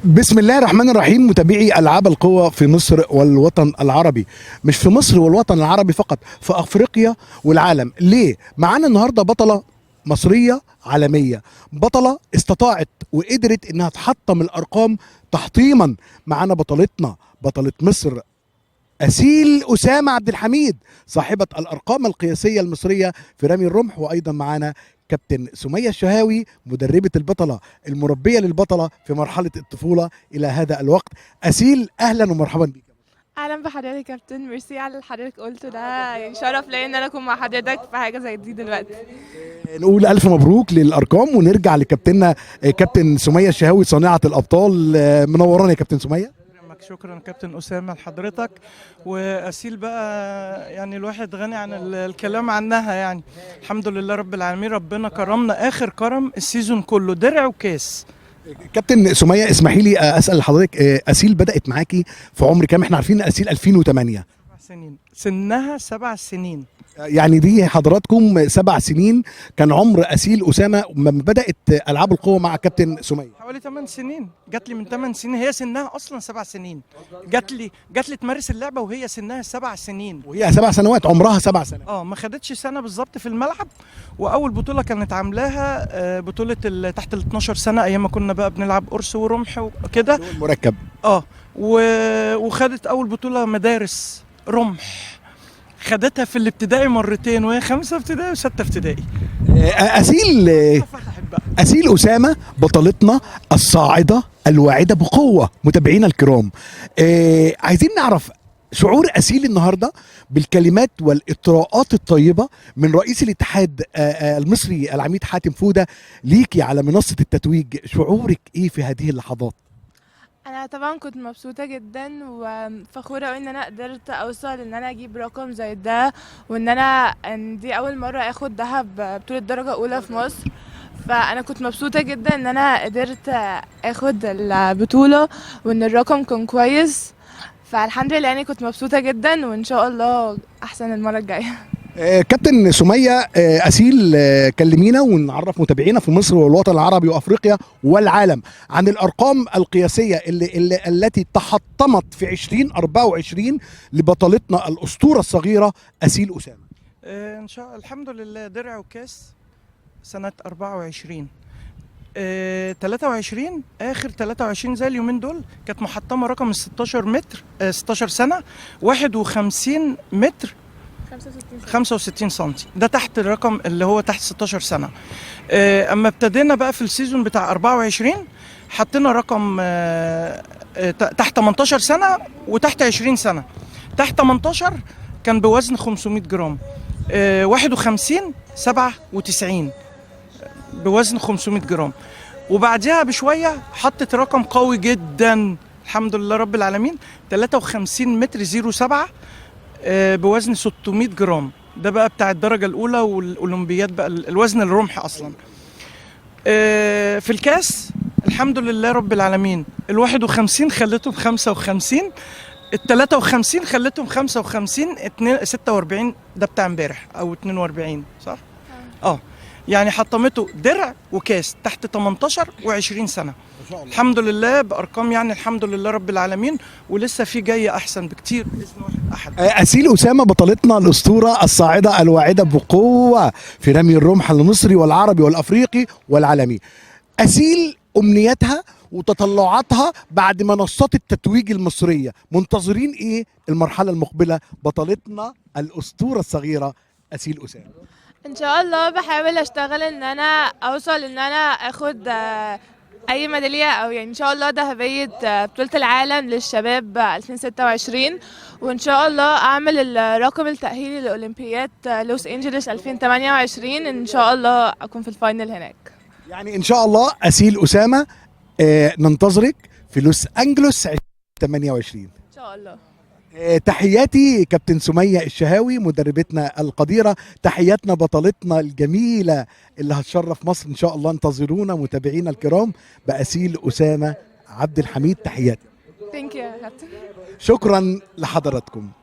بسم الله الرحمن الرحيم. متابعي ألعاب القوى في مصر والوطن العربي، مش في مصر والوطن العربي فقط، في أفريقيا والعالم. ليه؟ معانا النهاردة بطلة مصرية عالمية، بطلة استطاعت وقدرت إنها تحطم الأرقام تحطيما. معانا بطلتنا، بطلة مصر أسيل أسامة عبد الحميد، صاحبة الأرقام القياسية المصرية في رمي الرمح. وأيضا معانا كابتن سمية الشهاوي، مدربة البطلة، المربية للبطلة في مرحلة الطفولة إلى هذا الوقت. أسيل، أهلا ومرحبا بك. اهلا بحضرتك يا كابتن، ميرسي على اللي حضرتك قلته ده، يعني شرف ليا ان انا اكون مع حضرتك في حاجه زي دي دلوقتي. نقول ألف مبروك للأرقام ونرجع لكابتننا كابتن سمية الشهاوي صانعة الأبطال. منورانا يا كابتن سمية. شكرا كابتن أسامة لحضرتك. وأسيل بقى يعني الواحد غني عن الكلام عنها، يعني الحمد لله رب العالمين، ربنا كرمنا آخر كرم السيزون كله، درع وكاس. كابتن سمية، اسمحي لي أسأل حضرتك، أسيل بدأت معاكي في عمر كام؟ احنا عارفين أسيل 2008. 7 سنين، سنها 7 سنين. يعني دي حضراتكم 7 سنين كان عمر أسيل أسامة لما بدأت ألعاب القوة مع كابتن سمية. حوالي 8 سنين، جات لي من 8 سنين، هي سنها أصلا 7 سنين. جات لي تمارس اللعبة وهي سنها 7 سنين، وهي 7 سنوات، عمرها 7 سنوات. ما خدتش سنة بالظبط في الملعب. وأول بطولة كانت عاملاها بطولة تحت ال 12 سنة، أيام ما كنا بقى بنلعب قرص ورمح وكده مركب. وخدت أول بطولة مدارس رمح، خدتها في الابتدائي مرتين، وهي 5 ابتدائي و6 ابتدائي. أسيل أسامة بطلتنا الصاعدة الواعدة بقوة. متابعينا الكرام، عايزين نعرف شعور أسيل النهاردة بالكلمات والإطراءات الطيبة من رئيس الاتحاد المصري العميد حاتم فودة ليكي على منصة التتويج. شعورك إيه في هذه اللحظات؟ انا طبعا كنت مبسوطه جدا وفخوره قوي ان انا قدرت اوصل ان انا اجيب رقم زي ده، ان دي اول مره اخد دهب بطوله درجه اولى في مصر. فانا كنت مبسوطه جدا ان انا قدرت اخد البطوله وان الرقم كان كويس. فالحمد لله يعني كنت مبسوطه جدا، وان شاء الله احسن المره الجايه. كابتن سمية، أسيل، كلمينا ونعرف متابعينا في مصر والوطن العربي وأفريقيا والعالم عن الأرقام القياسية التي تحطمت في 2024 لبطلتنا الأسطورة الصغيرة أسيل أسامة. إن شاء الله الحمد لله، درع وكاس سنة 24. 23 آخر 23 زي اليومين دول كانت محطمة رقم ال 16 متر، 16 سنة 51 متر 65 سنتي. ده تحت الرقم اللي هو تحت 16 سنة. اما ابتدينا بقى في السيزون بتاع 24 حطينا رقم تحت 18 سنة وتحت 20 سنة. تحت 18 كان بوزن 500 جرام، 51 97 بوزن 500 جرام. وبعدها بشوية حطت رقم قوي جدا الحمد لله رب العالمين، 53 متر 07 بوزن 600 جرام. ده بقى بتاع الدرجة الأولى والأولمبياد، بقى الوزن الرمح أصلا. في الكاس الحمد لله رب العالمين، 51 خلتهم 55، 53 خلتهم 55، 46 ده بتاع امبارح أو 42 صح؟ يعني حطمته درع وكاس تحت 18 و20 سنة. الحمد لله بأرقام، يعني الحمد لله رب العالمين، ولسه في جاي أحسن بكتير بإذن واحد أحد. أسيل أسامة بطلتنا الأسطورة الصاعدة الواعدة بقوة في رمي الرمح المصري والعربي والأفريقي والعالمي. أسيل أمنياتها وتطلعاتها بعد منصات التتويج المصرية، منتظرين إيه المرحلة المقبلة بطلتنا الأسطورة الصغيرة أسيل أسامة؟ ان شاء الله بحاول اشتغل ان انا اوصل ان انا اخد اي ميداليه، او يعني ان شاء الله ذهبيه بطوله العالم للشباب 2026، وان شاء الله اعمل الرقم التاهيلي لاولمبياد لوس انجلوس 2028. ان شاء الله اكون في الفاينل هناك. يعني ان شاء الله أسيل أسامة ننتظرك في لوس أنجلوس 2028 ان شاء الله. تحياتي كابتن سمية الشهاوي مدربتنا القديرة، تحياتنا بطلتنا الجميلة اللي هتشرف مصر ان شاء الله. انتظرونا متابعينا الكرام بأسيل أسامة عبد الحميد. تحياتي. ثانك يو يا كابتن. شكرا لحضراتكم.